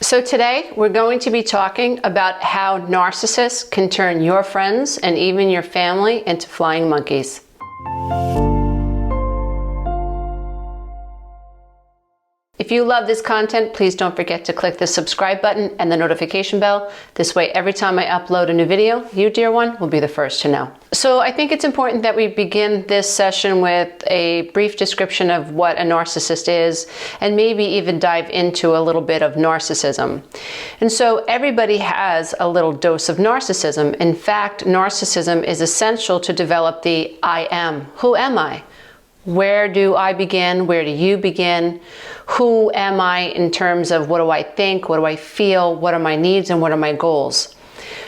So today we're going to be talking about how narcissists can turn your friends and even your family into flying monkeys. If you love this content, please don't forget to click the subscribe button and the notification bell. This way, every time I upload a new video, you, dear one, will be the first to know. So I think it's important that we begin this session with a brief description of what a narcissist is, and maybe even dive into a little bit of narcissism. And so everybody has a little dose of narcissism. In fact, narcissism is essential to develop the I am. Who am I? Where do I begin? Where do you begin? Who am I in terms of what do I think? What do I feel? What are my needs and what are my goals?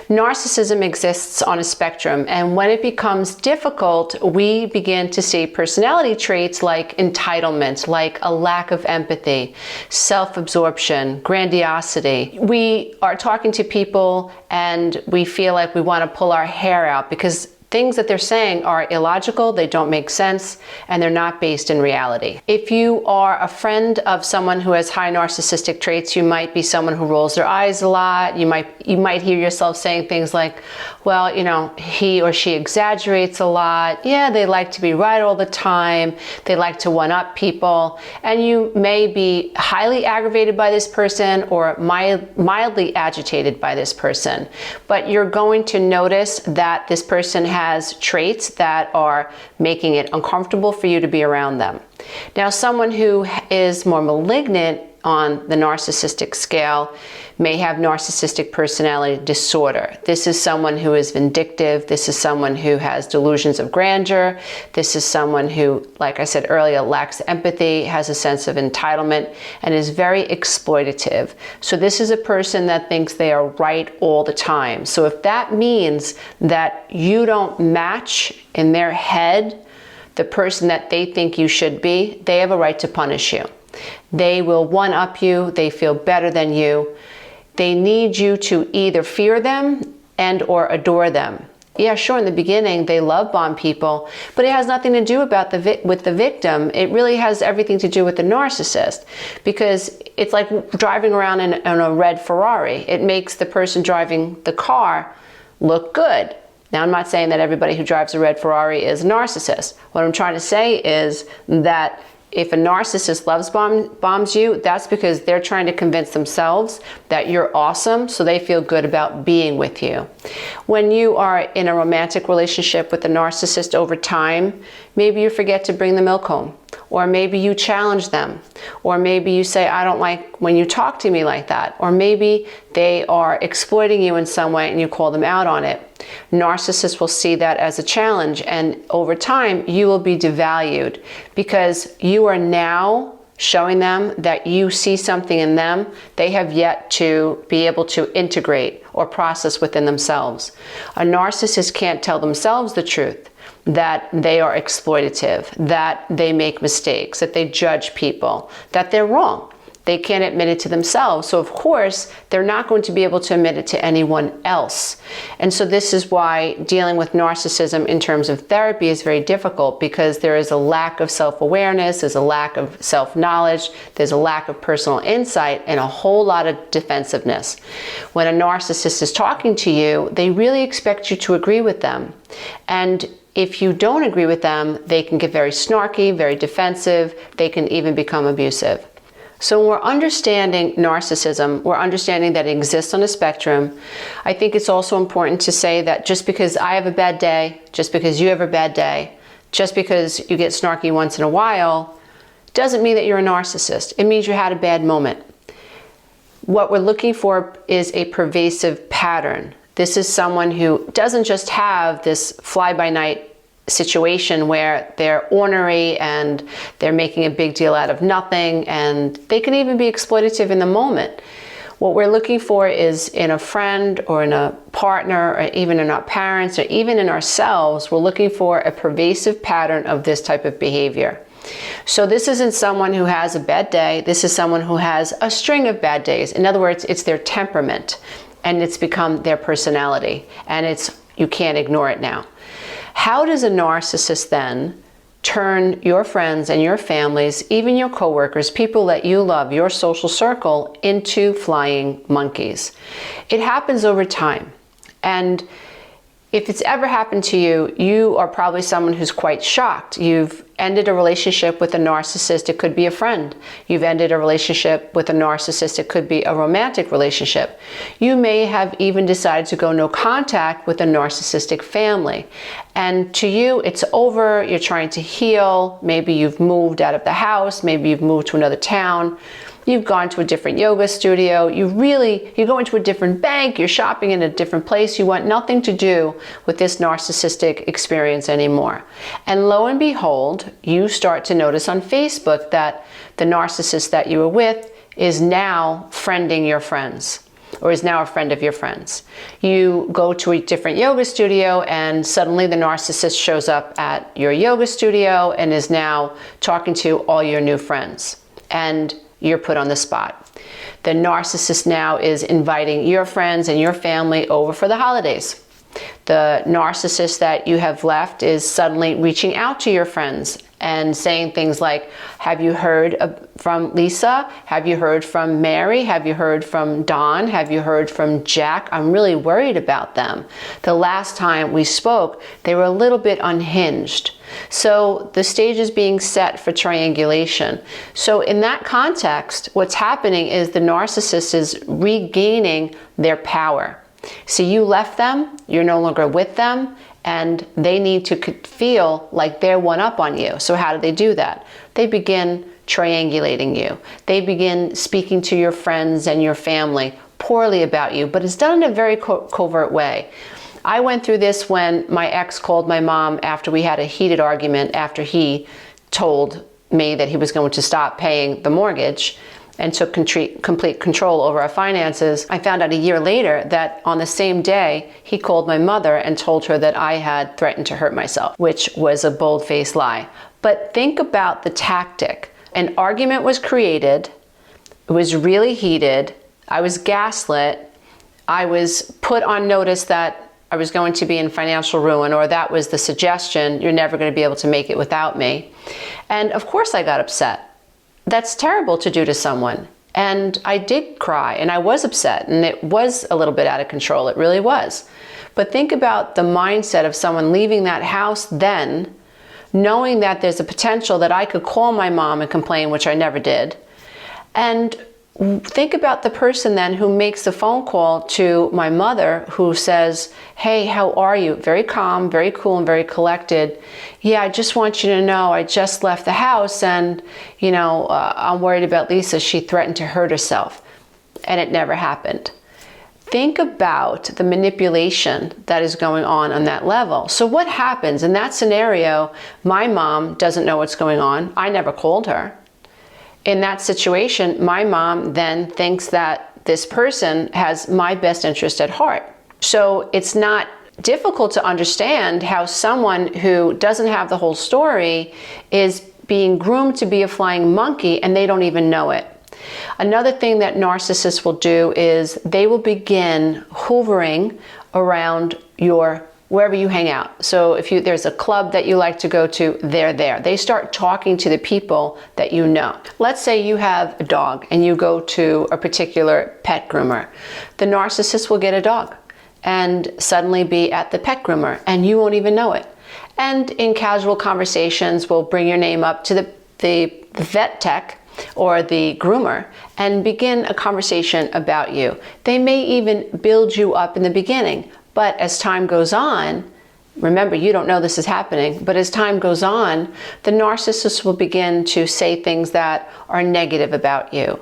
Narcissism exists on a spectrum, and when it becomes difficult, we begin to see personality traits like entitlement, like a lack of empathy, self-absorption, grandiosity. We are talking to people and we feel like we want to pull our hair out because things that they're saying are illogical, they don't make sense, and they're not based in reality. If you are a friend of someone who has high narcissistic traits, you might be someone who rolls their eyes a lot. You might hear yourself saying things like, well, you know, he or she exaggerates a lot. Yeah, they like to be right all the time. They like to one-up people. And you may be highly aggravated by this person or mildly agitated by this person. But you're going to notice that this person has traits that are making it uncomfortable for you to be around them. Now, someone who is more malignant on the narcissistic scale may have narcissistic personality disorder. This is someone who is vindictive. This is someone who has delusions of grandeur. This is someone who, like I said earlier, lacks empathy, has a sense of entitlement, and is very exploitative. So this is a person that thinks they are right all the time. So if that means that you don't match in their head the person that they think you should be, they have a right to punish you. They will one-up you. They feel better than you. They need you to either fear them and or adore them. Yeah, sure, in the beginning, they love bomb people, but it has nothing to do with the victim. It really has everything to do with the narcissist, because it's like driving around in a red Ferrari. It makes the person driving the car look good. Now, I'm not saying that everybody who drives a red Ferrari is a narcissist. What I'm trying to say is that if a narcissist bombs you, that's because they're trying to convince themselves that you're awesome, so they feel good about being with you. When you are in a romantic relationship with a narcissist over time, maybe you forget to bring the milk home, or maybe you challenge them, or maybe you say, I don't like when you talk to me like that, or maybe they are exploiting you in some way and you call them out on it. Narcissists will see that as a challenge, and over time you will be devalued because you are now showing them that you see something in them they have yet to be able to integrate or process within themselves. A narcissist can't tell themselves the truth, that they are exploitative, that they make mistakes, that they judge people, that they're wrong. They can't admit it to themselves. So of course, they're not going to be able to admit it to anyone else. And so this is why dealing with narcissism in terms of therapy is very difficult, because there is a lack of self-awareness, there's a lack of self-knowledge, there's a lack of personal insight, and a whole lot of defensiveness. When a narcissist is talking to you, they really expect you to agree with them. And if you don't agree with them, they can get very snarky, very defensive, they can even become abusive. So when we're understanding narcissism, we're understanding that it exists on a spectrum. I think it's also important to say that just because I have a bad day, just because you have a bad day, just because you get snarky once in a while, doesn't mean that you're a narcissist. It means you had a bad moment. What we're looking for is a pervasive pattern. This is someone who doesn't just have this fly-by-night situation where they're ornery and they're making a big deal out of nothing, and they can even be exploitative in the moment. What we're looking for is in a friend or in a partner or even in our parents or even in ourselves, we're looking for a pervasive pattern of this type of behavior. So this isn't someone who has a bad day. This is someone who has a string of bad days. In other words, it's their temperament and it's become their personality, and you can't ignore it now. How does a narcissist then turn your friends and your families, even your coworkers, people that you love, your social circle, into flying monkeys. It happens over time. And if it's ever happened to you, you are probably someone who's quite shocked. You've ended a relationship with a narcissist. It could be a friend. You've ended a relationship with a narcissist. It could be a romantic relationship. You may have even decided to go no contact with a narcissistic family. And to you, it's over. You're trying to heal. Maybe you've moved out of the house. Maybe you've moved to another town. You've gone to a different yoga studio. You're going to a different bank. You're shopping in a different place. You want nothing to do with this narcissistic experience anymore. And lo and behold, you start to notice on Facebook that the narcissist that you were with is now friending your friends, or is now a friend of your friends. You go to a different yoga studio and suddenly the narcissist shows up at your yoga studio and is now talking to all your new friends. And you're put on the spot. The narcissist now is inviting your friends and your family over for the holidays. The narcissist that you have left is suddenly reaching out to your friends and saying things like, have you heard from Lisa? Have you heard from Mary? Have you heard from Don? Have you heard from Jack? I'm really worried about them. The last time we spoke, they were a little bit unhinged. So the stage is being set for triangulation. So in that context, what's happening is the narcissist is regaining their power. So you left them, you're no longer with them, and they need to feel like they're one up on you. So how do they do that? They begin triangulating you. They begin speaking to your friends and your family poorly about you, but it's done in a very covert way. I went through this when my ex called my mom after we had a heated argument, after he told me that he was going to stop paying the mortgage and took complete control over our finances. I found out a year later that on the same day, he called my mother and told her that I had threatened to hurt myself, which was a bold-faced lie. But think about the tactic. An argument was created, it was really heated, I was gaslit, I was put on notice that I was going to be in financial ruin, or that was the suggestion, you're never going to be able to make it without me. And of course I got upset. That's terrible to do to someone. And I did cry and I was upset and it was a little bit out of control. It really was. But think about the mindset of someone leaving that house then, knowing that there's a potential that I could call my mom and complain, which I never did. And think about the person then who makes the phone call to my mother who says, hey, how are you? Very calm, very cool, and very collected. Yeah, I just want you to know I just left the house and, I'm worried about Lisa. She threatened to hurt herself. And it never happened. Think about the manipulation that is going on that level. So what happens in that scenario? My mom doesn't know what's going on. I never called her. In that situation, my mom then thinks that this person has my best interest at heart. So it's not difficult to understand how someone who doesn't have the whole story is being groomed to be a flying monkey and they don't even know it. Another thing that narcissists will do is they will begin hoovering around wherever you hang out. So if there's a club that you like to go to, they're there. They start talking to the people that you know. Let's say you have a dog and you go to a particular pet groomer. The narcissist will get a dog and suddenly be at the pet groomer and you won't even know it. And in casual conversations, will bring your name up to the vet tech or the groomer and begin a conversation about you. They may even build you up in the beginning. But as time goes on, remember, you don't know this is happening, but as time goes on, the narcissist will begin to say things that are negative about you.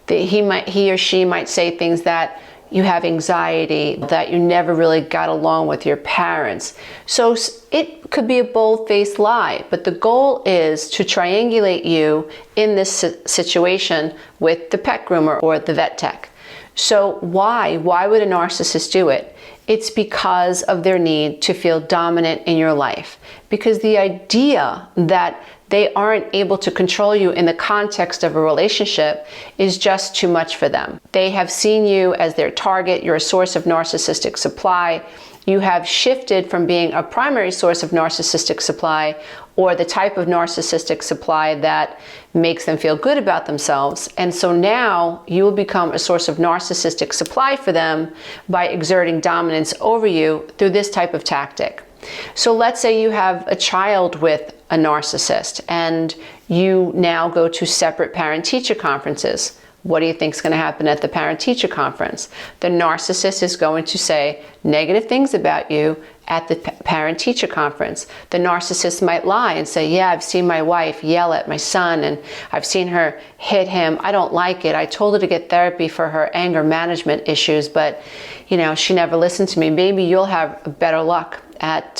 He or she might say things that you have anxiety, that you never really got along with your parents. So it could be a bold-faced lie, but the goal is to triangulate you in this situation with the pet groomer or the vet tech. So why would a narcissist do it? It's because of their need to feel dominant in your life. Because the idea that they aren't able to control you in the context of a relationship is just too much for them. They have seen you as their target. You're a source of narcissistic supply. You have shifted from being a primary source of narcissistic supply or the type of narcissistic supply that makes them feel good about themselves. And so now you will become a source of narcissistic supply for them by exerting dominance over you through this type of tactic. So let's say you have a child with a narcissist and you now go to separate parent-teacher conferences. What do you think is going to happen at the parent-teacher conference? The narcissist is going to say negative things about you at the parent-teacher conference. The narcissist might lie and say, yeah, I've seen my wife yell at my son and I've seen her hit him. I don't like it. I told her to get therapy for her anger management issues, but she never listened to me. Maybe you'll have better luck at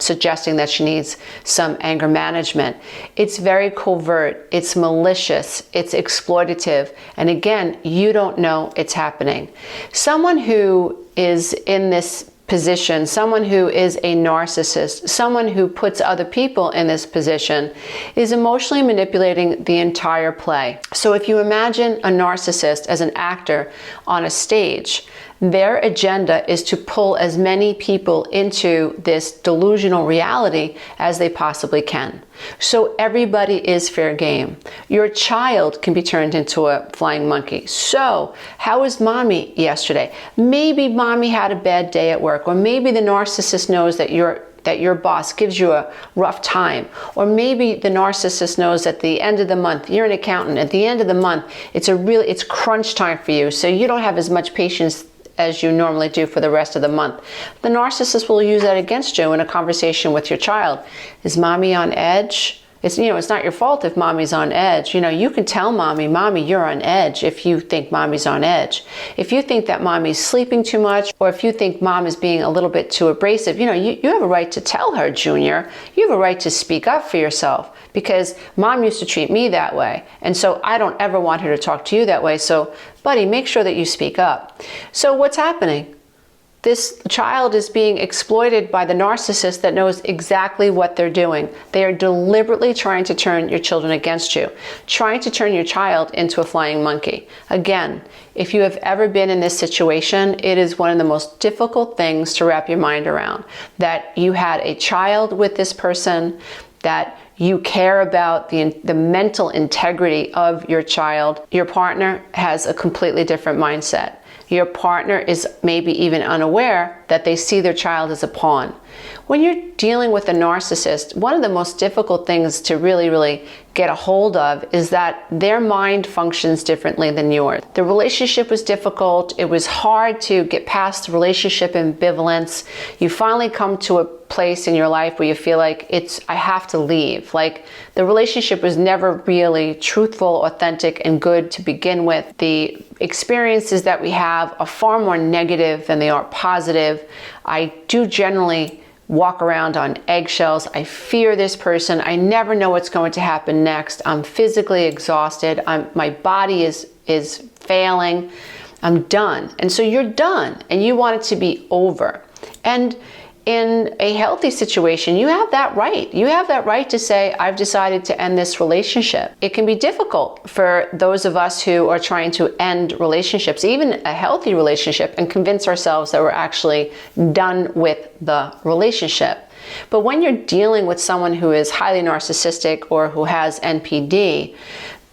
suggesting that she needs some anger management. It's very covert, it's malicious, it's exploitative, and again, you don't know it's happening. Someone who is in this position, someone who is a narcissist, someone who puts other people in this position, is emotionally manipulating the entire play. So if you imagine a narcissist as an actor on a stage, their agenda is to pull as many people into this delusional reality as they possibly can. So everybody is fair game. Your child can be turned into a flying monkey. So how was mommy yesterday? Maybe mommy had a bad day at work, or maybe the narcissist knows that your boss gives you a rough time. Or maybe the narcissist knows at the end of the month, you're an accountant, at the end of the month, it's crunch time for you, so you don't have as much patience as you normally do for the rest of the month. The narcissist will use that against you in a conversation with your child. Is mommy on edge? It's not your fault if mommy's on edge. You can tell mommy, you're on edge if you think mommy's on edge. If you think that mommy's sleeping too much, or if you think mom is being a little bit too abrasive, you have a right to tell her, Junior. You have a right to speak up for yourself, because mom used to treat me that way. And so I don't ever want her to talk to you that way. So, buddy, make sure that you speak up. So what's happening? This child is being exploited by the narcissist that knows exactly what they're doing. They are deliberately trying to turn your children against you, trying to turn your child into a flying monkey. Again, if you have ever been in this situation, it is one of the most difficult things to wrap your mind around. That you had a child with this person, that you care about the mental integrity of your child. Your partner has a completely different mindset. Your partner is maybe even unaware that they see their child as a pawn. When you're dealing with a narcissist, one of the most difficult things to really get a hold of is that their mind functions differently than yours. The relationship was difficult. It was hard to get past the relationship ambivalence. You finally come to a place in your life where you feel like I have to leave. Like the relationship was never really truthful, authentic, and good to begin with. The experiences that we have are far more negative than they are positive. I do generally walk around on eggshells. I fear this person. I never know what's going to happen next. I'm physically exhausted. My body is failing. I'm done. And so you're done and you want it to be over. And in a healthy situation, you have that right. You have that right to say, I've decided to end this relationship. It can be difficult for those of us who are trying to end relationships, even a healthy relationship, and convince ourselves that we're actually done with the relationship. But when you're dealing with someone who is highly narcissistic or who has NPD,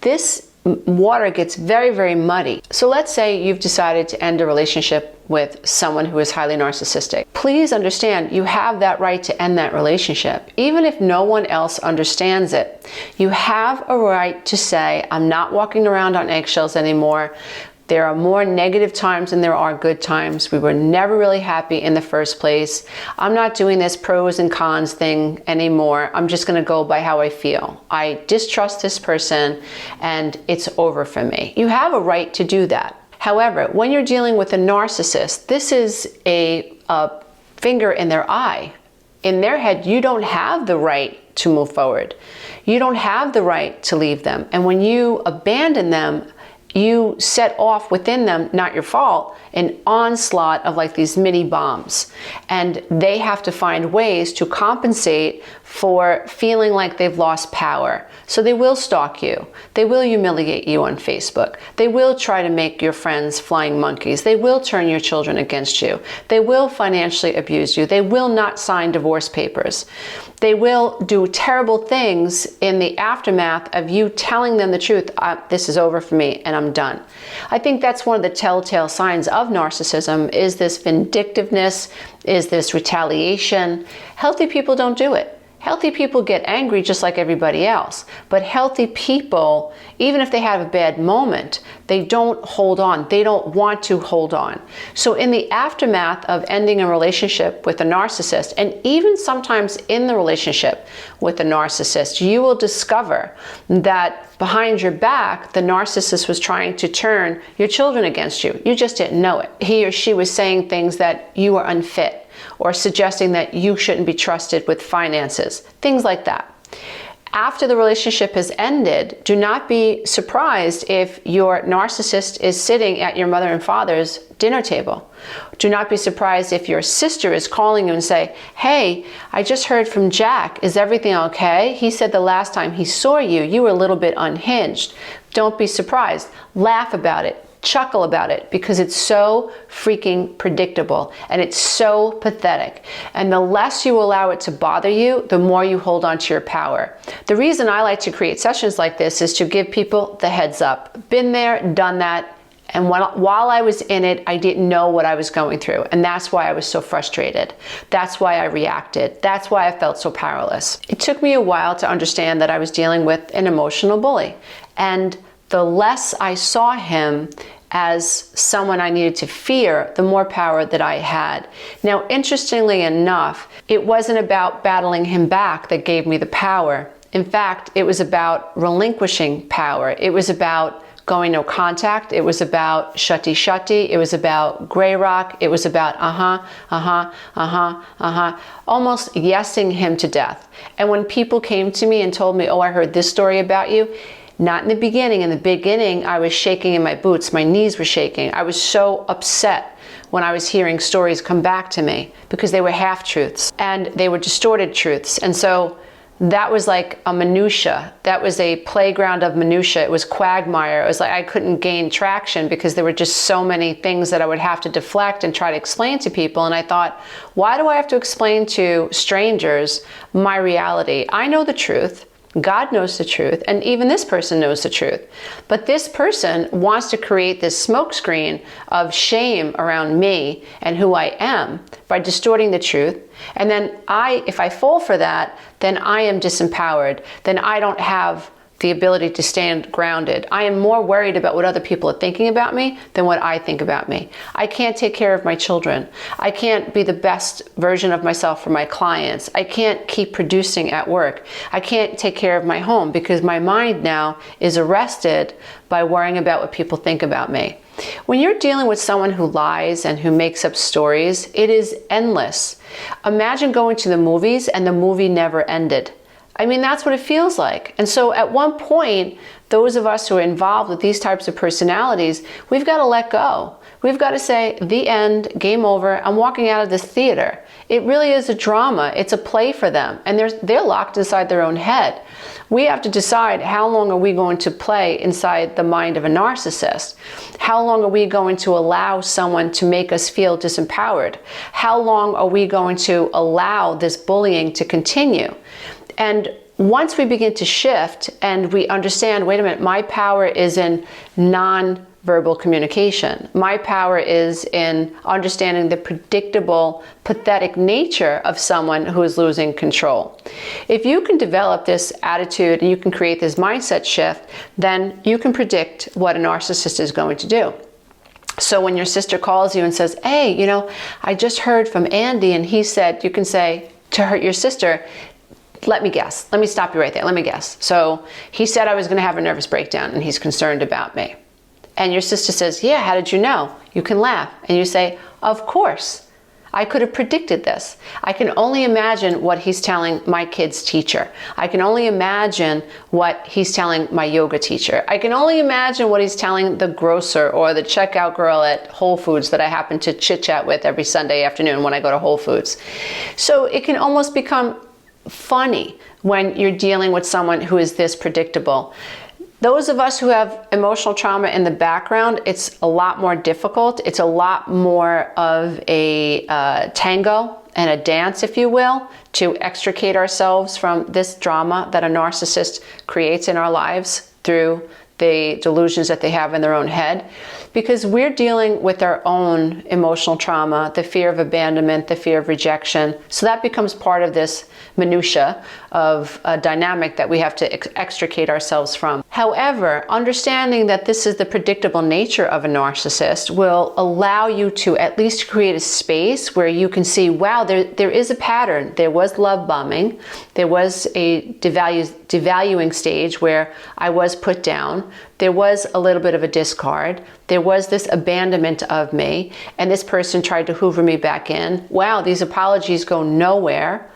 this water gets very muddy. So let's say you've decided to end a relationship with someone who is highly narcissistic. Please understand, you have that right to end that relationship. Even if no one else understands it, you have a right to say, I'm not walking around on eggshells anymore. There are more negative times than there are good times. We were never really happy in the first place. I'm not doing this pros and cons thing anymore. I'm just going to go by how I feel. I distrust this person and it's over for me. You have a right to do that. However, when you're dealing with a narcissist, this is a finger in their eye. In their head, you don't have the right to move forward. You don't have the right to leave them. And when you abandon them, you set off within them, not your fault, an onslaught of like these mini bombs. And they have to find ways to compensate for feeling like they've lost power. So they will stalk you. They will humiliate you on Facebook. They will try to make your friends flying monkeys. They will turn your children against you. They will financially abuse you. They will not sign divorce papers. They will do terrible things in the aftermath of you telling them the truth. This is over for me and I'm done. I think that's one of the telltale signs of narcissism, is this vindictiveness, is this retaliation. Healthy people don't do it. Healthy people get angry just like everybody else. But healthy people, even if they have a bad moment, they don't hold on. They don't want to hold on. So in the aftermath of ending a relationship with a narcissist, and even sometimes in the relationship with a narcissist, you will discover that behind your back, the narcissist was trying to turn your children against you. You just didn't know it. He or she was saying things that you were unfit, or suggesting that you shouldn't be trusted with finances, things like that. After the relationship has ended, do not be surprised if your narcissist is sitting at your mother and father's dinner table. Do not be surprised if your sister is calling you and say, hey, I just heard from Jack. Is everything okay? He said the last time he saw you, you were a little bit unhinged. Don't be surprised. Laugh about it. Chuckle about it, because it's so freaking predictable and it's so pathetic. And the less you allow it to bother you, the more you hold on to your power. The reason I like to create sessions like this is to give people the heads up. Been there, done that. And while I was in it, I didn't know what I was going through. And that's why I was so frustrated. That's why I reacted. That's why I felt so powerless. It took me a while to understand that I was dealing with an emotional bully. And the less I saw him as someone I needed to fear, the more power that I had. Now, interestingly enough, it wasn't about battling him back that gave me the power. In fact, it was about relinquishing power. It was about going no contact. It was about shutty. It was about gray rock. It was about almost yesing him to death. And when people came to me and told me, oh, I heard this story about you, not in the beginning. In the beginning, I was shaking in my boots. My knees were shaking. I was so upset when I was hearing stories come back to me, because they were half-truths and they were distorted truths. And so that was like a minutia. That was a playground of minutia. It was quagmire. It was like I couldn't gain traction because there were just so many things that I would have to deflect and try to explain to people. And I thought, why do I have to explain to strangers my reality? I know the truth. God knows the truth, and even this person knows the truth. But this person wants to create this smokescreen of shame around me and who I am by distorting the truth. And then if I fall for that, then I am disempowered. Then I don't have the ability to stand grounded. I am more worried about what other people are thinking about me than what I think about me. I can't take care of my children. I can't be the best version of myself for my clients. I can't keep producing at work. I can't take care of my home because my mind now is arrested by worrying about what people think about me. When you're dealing with someone who lies and who makes up stories, it is endless. Imagine going to the movies and the movie never ended. I mean, that's what it feels like. And so at one point, those of us who are involved with these types of personalities, we've got to let go. We've got to say, the end, game over, I'm walking out of this theater. It really is a drama. It's a play for them. And they're locked inside their own head. We have to decide, how long are we going to play inside the mind of a narcissist? How long are we going to allow someone to make us feel disempowered? How long are we going to allow this bullying to continue? And once we begin to shift and we understand, wait a minute, my power is in non-verbal communication. My power is in understanding the predictable, pathetic nature of someone who is losing control. If you can develop this attitude and you can create this mindset shift, then you can predict what a narcissist is going to do. So when your sister calls you and says, hey, I just heard from Andy and he said, you can say to your sister, let me guess. Let me stop you right there. Let me guess. So he said I was going to have a nervous breakdown and he's concerned about me. And your sister says, yeah, how did you know? You can laugh. And you say, of course. I could have predicted this. I can only imagine what he's telling my kid's teacher. I can only imagine what he's telling my yoga teacher. I can only imagine what he's telling the grocer or the checkout girl at Whole Foods that I happen to chit chat with every Sunday afternoon when I go to Whole Foods. So it can almost become funny when you're dealing with someone who is this predictable. Those of us who have emotional trauma in the background, it's a lot more difficult. It's a lot more of a tango and a dance, if you will, to extricate ourselves from this drama that a narcissist creates in our lives through the delusions that they have in their own head, because we're dealing with our own emotional trauma, the fear of abandonment, the fear of rejection. So that becomes part of this minutia of a dynamic that we have to extricate ourselves from. However, understanding that this is the predictable nature of a narcissist will allow you to at least create a space where you can see, wow, there is a pattern. There was love bombing. There was a devaluing stage where I was put down. There was a little bit of a discard. There was this abandonment of me, and this person tried to hoover me back in. Wow, these apologies go nowhere.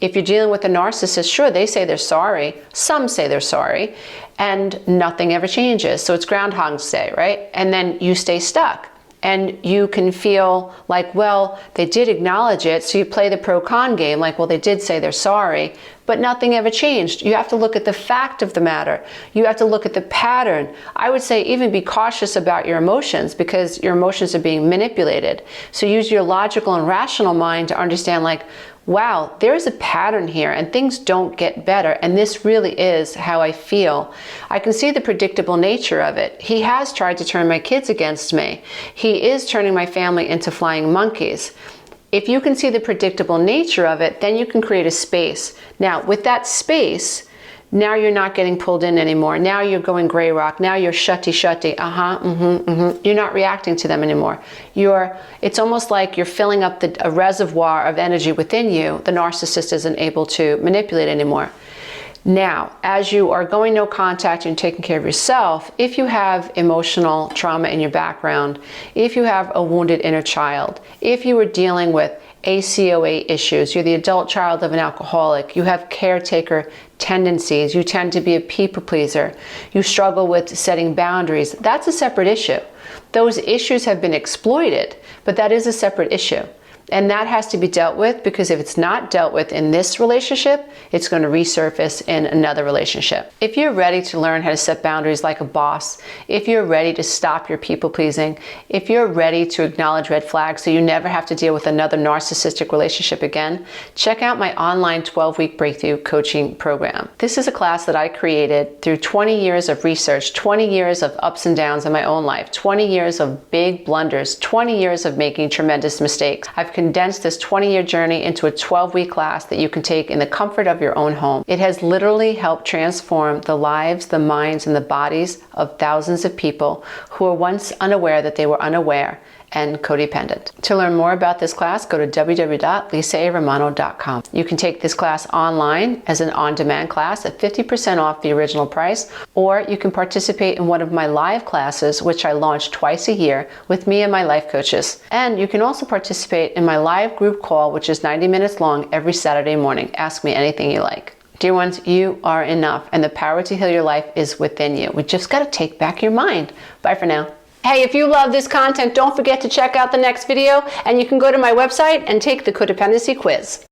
If you're dealing with a narcissist, sure, they say they're sorry. Some say they're sorry, and nothing ever changes. So it's Groundhog's Day, right? And then you stay stuck. And you can feel like, well, they did acknowledge it, so you play the pro-con game, like, well, they did say they're sorry, but nothing ever changed. You have to look at the fact of the matter. You have to look at the pattern. I would say even be cautious about your emotions, because your emotions are being manipulated. So use your logical and rational mind to understand, like, wow, there's a pattern here and things don't get better, and this really is how I feel. I can see the predictable nature of it. He has tried to turn my kids against me. He is turning my family into flying monkeys. If you can see the predictable nature of it, then you can create a space. Now, with that space, now you're not getting pulled in anymore. Now you're going gray rock. Now you're shutty. You're not reacting to them anymore. It's almost like you're filling up a reservoir of energy within you. The narcissist isn't able to manipulate anymore. Now, as you are going no contact and taking care of yourself, if you have emotional trauma in your background, if you have a wounded inner child, if you are dealing with ACOA issues, you're the adult child of an alcoholic, you have caretaker tendencies, you tend to be a people pleaser, you struggle with setting boundaries, that's a separate issue. Those issues have been exploited, but that is a separate issue. And that has to be dealt with, because if it's not dealt with in this relationship, it's going to resurface in another relationship. If you're ready to learn how to set boundaries like a boss, if you're ready to stop your people pleasing, if you're ready to acknowledge red flags so you never have to deal with another narcissistic relationship again, check out my online 12-week breakthrough coaching program. This is a class that I created through 20 years of research, 20 years of ups and downs in my own life, 20 years of big blunders, 20 years of making tremendous mistakes. I've condensed this 20-year journey into a 12-week class that you can take in the comfort of your own home. It has literally helped transform the lives, the minds, and the bodies of thousands of people who were once unaware that they were unaware and codependent. To learn more about this class, go to www.lisaaromano.com. You can take this class online as an on-demand class at 50% off the original price, or you can participate in one of my live classes, which I launch twice a year with me and my life coaches. And you can also participate in my live group call, which is 90 minutes long every Saturday morning. Ask me anything you like. Dear ones, you are enough, and the power to heal your life is within you. We just got to take back your mind. Bye for now. Hey, if you love this content, don't forget to check out the next video, and you can go to my website and take the codependency quiz.